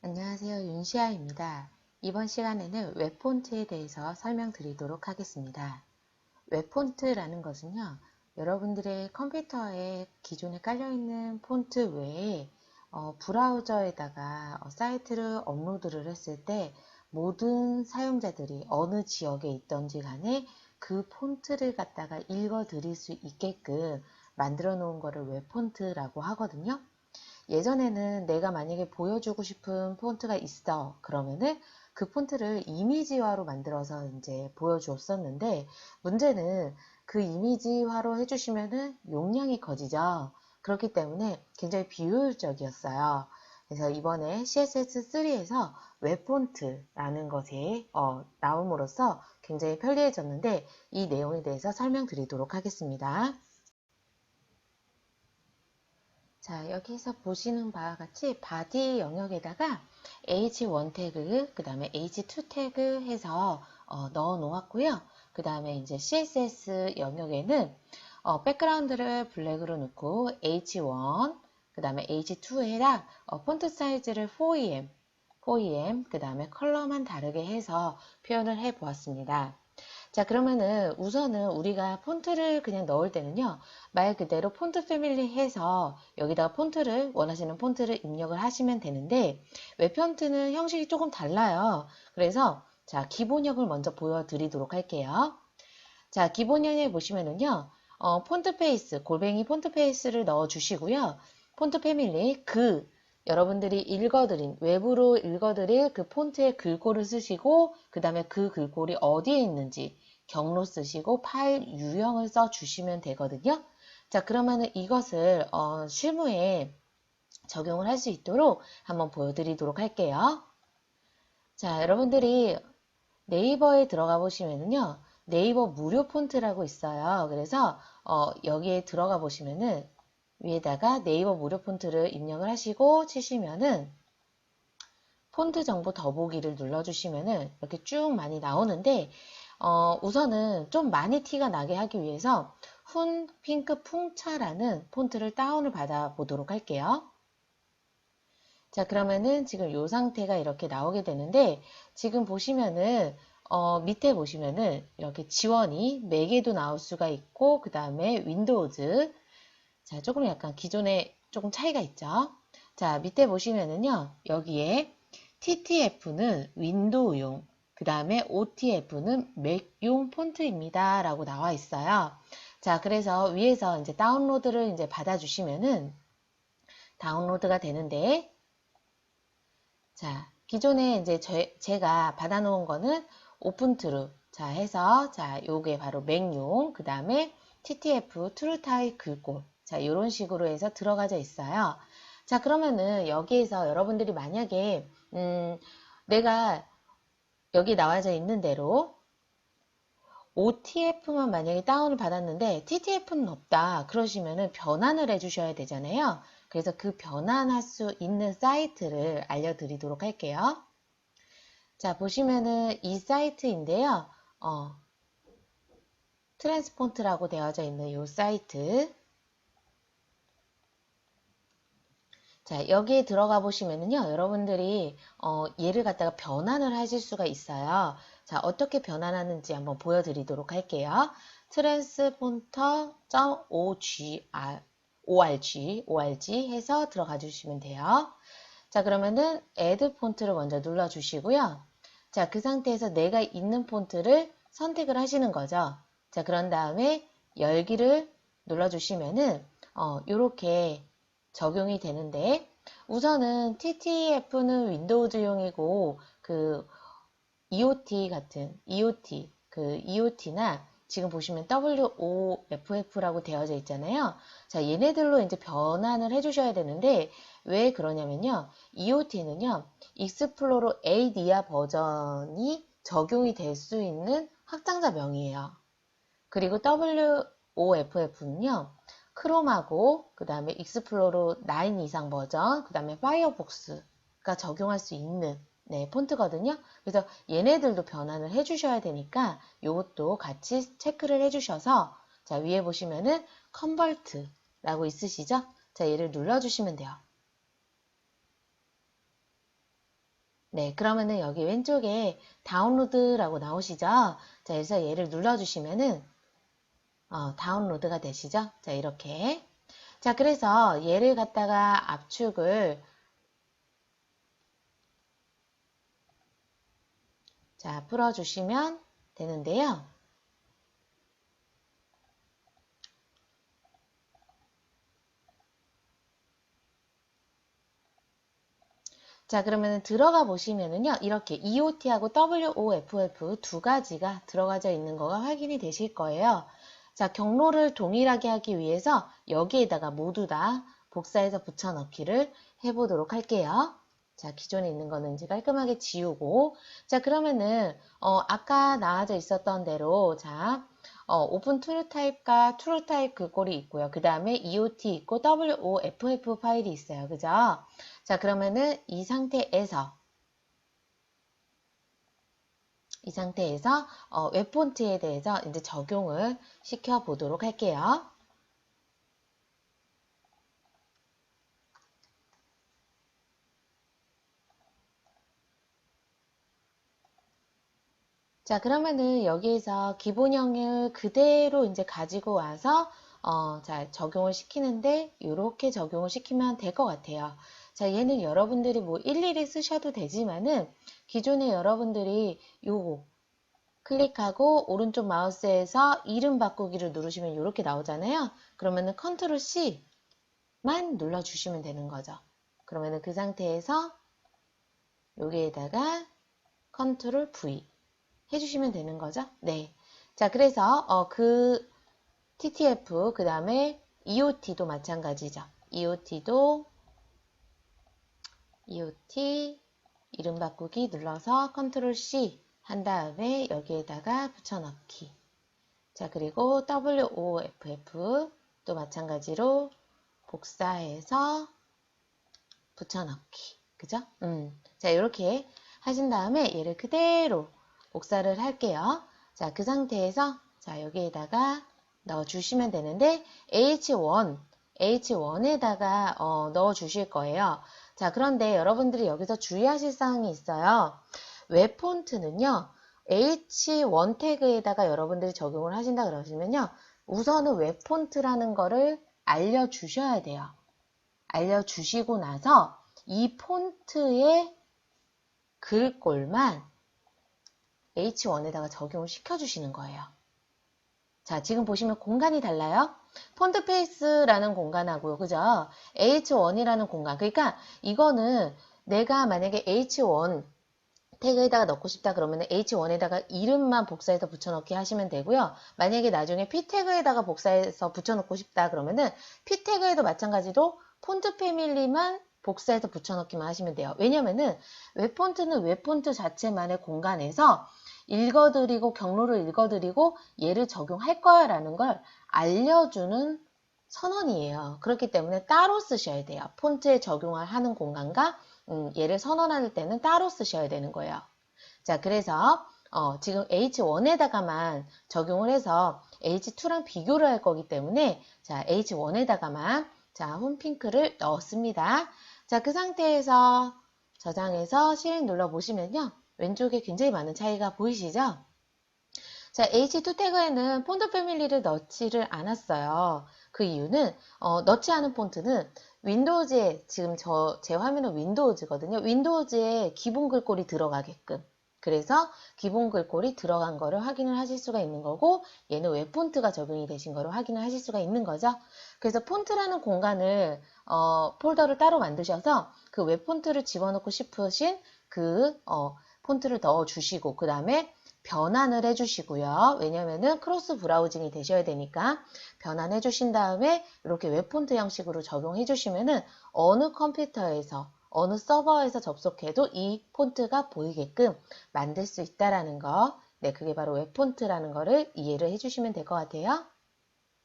안녕하세요. 윤시아입니다. 이번 시간에는 웹폰트에 대해서 설명드리도록 하겠습니다. 웹폰트라는 것은요, 여러분들의 컴퓨터에 기존에 깔려있는 폰트 외에 브라우저에다가 사이트를 업로드를 했을 때 모든 사용자들이 어느 지역에 있던지 간에 그 폰트를 갖다가 읽어 드릴 수 있게끔 만들어 놓은 거를 웹폰트라고 하거든요. 예전에는 내가 만약에 보여주고 싶은 폰트가 있어. 그러면은 그 폰트를 이미지화로 만들어서 이제 보여주었었는데, 문제는 그 이미지화로 해주시면은 용량이 커지죠. 그렇기 때문에 굉장히 비효율적이었어요. 그래서 이번에 CSS3에서 웹폰트라는 것이 나옴으로써 굉장히 편리해졌는데, 이 내용에 대해서 설명드리도록 하겠습니다. 자, 여기서 보시는 바와 같이 바디 영역에다가 H1 태그, 그 다음에 H2 태그 해서 넣어 놓았고요. 그 다음에 이제 CSS 영역에는 백그라운드를 블랙으로 넣고 H1, 그 다음에 H2에다 폰트 사이즈를 4EM, 그 다음에 컬러만 다르게 해서 표현을 해 보았습니다. 자, 그러면은 우선은 우리가 폰트를 그냥 넣을 때는요, 말 그대로 폰트 패밀리 해서 여기다가 폰트를, 원하시는 폰트를 입력을 하시면 되는데, 웹폰트는 형식이 조금 달라요. 그래서, 자, 기본형을 먼저 보여드리도록 할게요. 자, 기본형에 보시면은요, 폰트 페이스, 골뱅이 폰트 페이스를 넣어 주시고요. 폰트 패밀리, 여러분들이 읽어드린, 외부로 읽어드릴 그 폰트의 글꼴을 쓰시고, 그 다음에 그 글꼴이 어디에 있는지 경로 쓰시고 파일 유형을 써 주시면 되거든요. 자, 그러면은 이것을 실무에 적용을 할 수 있도록 한번 보여드리도록 할게요. 자, 여러분들이 네이버에 들어가 보시면은요, 네이버 무료 폰트라고 있어요. 그래서 여기에 들어가 보시면은 위에다가 네이버 무료 폰트를 입력을 하시고 치시면은 폰트 정보 더보기를 눌러주시면은 이렇게 쭉 많이 나오는데 우선은 좀 많이 티가 나게 하기 위해서 훈 핑크 풍차라는 폰트를 다운을 받아 보도록 할게요. 자, 그러면은 지금 이 상태가 이렇게 나오게 되는데 지금 보시면은 밑에 보시면은 이렇게 지원이 맥에도 나올 수가 있고 그 다음에 윈도우즈, 자, 조금 약간 기존에 조금 차이가 있죠. 자, 밑에 보시면은요, 여기에 TTF는 윈도우용, 그 다음에 OTF는 맥용 폰트입니다. 라고 나와 있어요. 자, 그래서 위에서 이제 다운로드를 이제 받아주시면은 다운로드가 되는데, 자, 기존에 이제 제가 받아놓은 거는 오픈트루, 자, 해서, 자, 요게 바로 맥용, 그 다음에 TTF, 트루타입 글꼴, 자, 이런 식으로 해서 들어가져 있어요. 자, 그러면은 여기에서 여러분들이 만약에 내가 여기 나와져 있는 대로 OTF만 만약에 다운을 받았는데 TTF는 없다 그러시면은 변환을 해주셔야 되잖아요. 그래서 그 변환할 수 있는 사이트를 알려드리도록 할게요. 자, 보시면은 이 사이트인데요. 트랜스폰트라고 되어져 있는 이 사이트. 자, 여기에 들어가 보시면은요, 여러분들이 얘를 갖다가 변환을 하실 수가 있어요. 자, 어떻게 변환하는지 한번 보여드리도록 할게요. transponter.org 해서 들어가 주시면 돼요. 자, 그러면은 add 폰트를 먼저 눌러 주시고요. 자, 그 상태에서 내가 있는 폰트를 선택을 하시는 거죠. 자, 그런 다음에 열기를 눌러 주시면은 요렇게 적용이 되는데 우선은 TTF는 윈도우즈용이고 그 EOT나 지금 보시면 WOFF라고 되어져 있잖아요. 자, 얘네들로 이제 변환을 해주셔야 되는데 왜 그러냐면요. EOT는요, 익스플로러 ADIA 버전이 적용이 될 수 있는 확장자명이에요. 그리고 WOFF는요, 크롬하고 그 다음에 익스플로러 9 이상 버전, 그 다음에 파이어폭스가 적용할 수 있는 폰트거든요. 그래서 얘네들도 변환을 해주셔야 되니까 이것도 같이 체크를 해주셔서 자, 위에 보시면은 컨버트라고 있으시죠? 자, 얘를 눌러주시면 돼요. 네, 그러면은 여기 왼쪽에 다운로드라고 나오시죠? 자, 그래서 얘를 눌러주시면은 다운로드가 되시죠? 자, 이렇게. 자, 그래서 얘를 갖다가 압축을 자, 풀어주시면 되는데요. 자, 그러면 들어가 보시면은요, 이렇게 EOT하고 WOFF 두 가지가 들어가져 있는 거가 확인이 되실 거예요. 자, 경로를 동일하게 하기 위해서 여기에다가 모두 다 복사해서 붙여넣기를 해보도록 할게요. 자, 기존에 있는 거는 이제 깔끔하게 지우고, 자, 그러면은, 아까 나와져 있었던 대로, 자, 오픈 트루 타입과 트루 타입 그 꼴이 있고요. 그 다음에 EOT 있고 WOFF 파일이 있어요. 그죠? 자, 그러면은 이 상태에서 웹 폰트에 대해서 이제 적용을 시켜 보도록 할게요. 자, 그러면은 여기에서 기본형을 그대로 이제 가지고 와서 자, 적용을 시키는데 이렇게 적용을 시키면 될 것 같아요. 자, 얘는 여러분들이 뭐 일일이 쓰셔도 되지만은 기존에 여러분들이 요거 클릭하고 오른쪽 마우스에서 이름 바꾸기를 누르시면 이렇게 나오잖아요. 그러면은 컨트롤 C만 눌러주시면 되는 거죠. 그러면은 그 상태에서 여기에다가 컨트롤 V 해주시면 되는 거죠. 네. 자, 그래서 그 TTF 그 다음에 EOT도 마찬가지죠. EOT 이름 바꾸기 눌러서 컨트롤 C 한 다음에 여기에다가 붙여넣기. 자, 그리고 WOFF 또 마찬가지로 복사해서 붙여넣기. 그죠? 자, 이렇게 하신 다음에 얘를 그대로 복사를 할게요. 자, 그 상태에서 자, 여기에다가 넣어 주시면 되는데 H1에다가 넣어 주실 거예요. 자, 그런데 여러분들이 여기서 주의하실 사항이 있어요. 웹 폰트는요. H1 태그에다가 여러분들이 적용을 하신다 그러시면요. 우선은 웹 폰트라는 거를 알려주셔야 돼요. 알려주시고 나서 이 폰트의 글꼴만 H1에다가 적용을 시켜주시는 거예요. 자, 지금 보시면 공간이 달라요. 폰트 페이스라는 공간하고요. 그죠? H1이라는 공간. 그러니까 이거는 내가 만약에 H1 태그에다가 넣고 싶다 그러면 H1에다가 이름만 복사해서 붙여넣기 하시면 되고요. 만약에 나중에 P 태그에다가 복사해서 붙여넣고 싶다 그러면은 P 태그에도 마찬가지로 폰트 패밀리만 복사해서 붙여넣기만 하시면 돼요. 왜냐면은 웹 폰트는 웹 폰트 자체만의 공간에서 읽어드리고 경로를 읽어드리고 얘를 적용할 거야 라는 걸 알려주는 선언이에요. 그렇기 때문에 따로 쓰셔야 돼요. 폰트에 적용을 하는 공간과 얘를 선언할 때는 따로 쓰셔야 되는 거예요. 자, 그래서 지금 H1에다가만 적용을 해서 H2랑 비교를 할 거기 때문에 자, H1에다가만 자, 홈핑크를 넣었습니다. 자, 그 상태에서 저장해서 실행 눌러 보시면요. 왼쪽에 굉장히 많은 차이가 보이시죠? 자, H2 태그에는 폰트 패밀리를 넣지를 않았어요. 그 이유는 넣지 않은 폰트는 윈도우즈에 지금 제 화면은 윈도우즈거든요. 윈도우즈에 기본 글꼴이 들어가게끔 그래서 기본 글꼴이 들어간 거를 확인을 하실 수가 있는 거고 얘는 웹 폰트가 적용이 되신 거를 확인을 하실 수가 있는 거죠. 그래서 폰트라는 공간을 폴더를 따로 만드셔서 그 웹 폰트를 집어넣고 싶으신 그 폰트를 넣어 주시고 그 다음에 변환을 해주시고요. 왜냐면은 크로스 브라우징이 되셔야 되니까 변환해 주신 다음에 이렇게 웹 폰트 형식으로 적용해 주시면은 어느 컴퓨터에서 어느 서버에서 접속해도 이 폰트가 보이게끔 만들 수 있다라는 거. 네, 그게 바로 웹 폰트라는 거를 이해를 해 주시면 될 것 같아요.